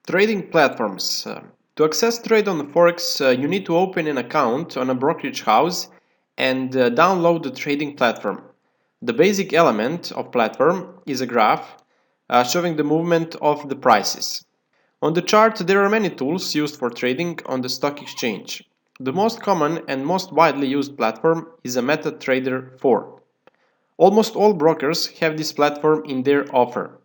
Trading platforms. To access trade on the Forex, you need to open an account on a brokerage house and download the trading platform. The basic element of platform is a graph showing the movement of the prices. On the chart, there are many tools used for trading on the stock exchange. The most common and most widely used platform is a Metatrader 4. Almost all brokers have this platform in their offer.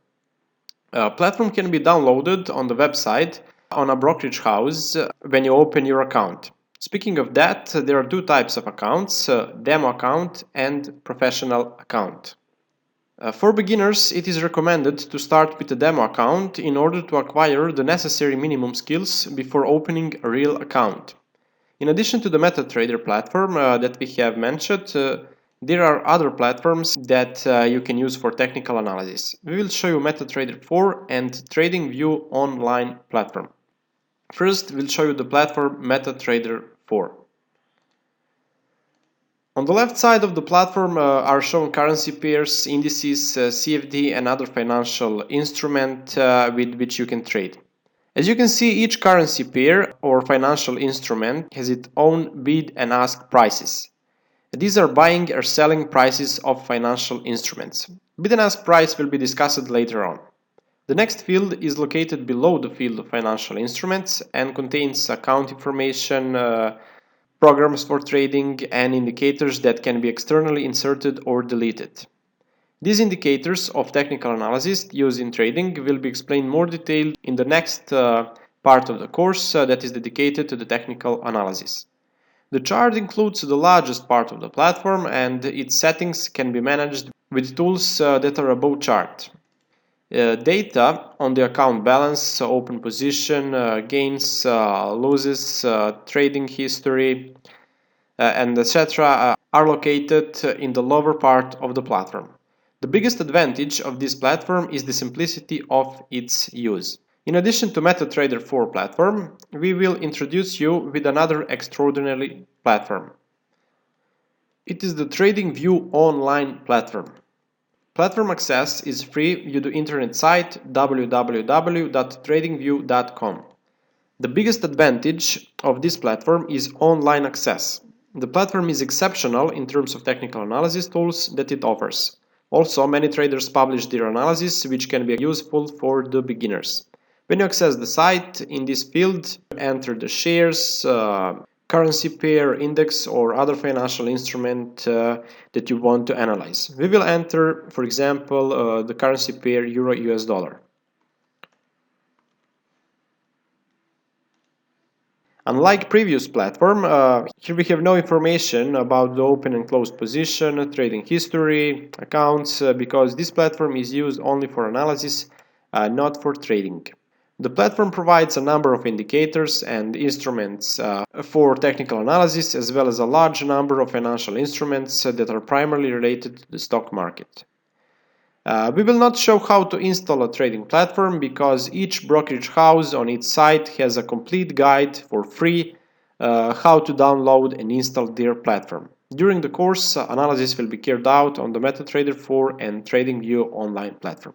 Platform can be downloaded on the website on a brokerage house when you open your account. Speaking of that, there are two types of accounts, demo account and professional account. For beginners, it is recommended to start with a demo account in order to acquire the necessary minimum skills before opening a real account. In addition to the MetaTrader platform that we have mentioned, there are other platforms that you can use for technical analysis. We will show you MetaTrader 4 and TradingView online platform. First, we'll show you the platform MetaTrader 4. On the left side of the platform are shown currency pairs, indices, CFD and other financial instrument with which you can trade. As you can see, each currency pair or financial instrument has its own bid and ask prices. These are buying or selling prices of financial instruments. Bid and ask price will be discussed later on. The next field is located below the field of financial instruments and contains account information, programs for trading, and indicators that can be externally inserted or deleted. These indicators of technical analysis used in trading will be explained more detailed in the next part of the course that is dedicated to the technical analysis. The chart includes the largest part of the platform and its settings can be managed with tools that are above chart. Data on the account balance, open position, gains, losses, trading history, and etc. are located in the lower part of the platform. The biggest advantage of this platform is the simplicity of its use. In addition to MetaTrader 4 platform, we will introduce you with another extraordinary platform. It is the TradingView online platform. Platform access is free via the internet site www.tradingview.com. The biggest advantage of this platform is online access. The platform is exceptional in terms of technical analysis tools that it offers. Also, many traders publish their analysis, which can be useful for the beginners. When you access the site, in this field, enter the shares, currency pair, index, or other financial instrument that you want to analyze. We will enter, for example, the currency pair Euro-US dollar. Unlike previous platform, here we have no information about the open and closed position, trading history, accounts, because this platform is used only for analysis, not for trading. The platform provides a number of indicators and instruments for technical analysis, as well as a large number of financial instruments that are primarily related to the stock market. We will not show how to install a trading platform because each brokerage house on its site has a complete guide for free how to download and install their platform. During the course, analysis will be carried out on the MetaTrader 4 and TradingView online platform.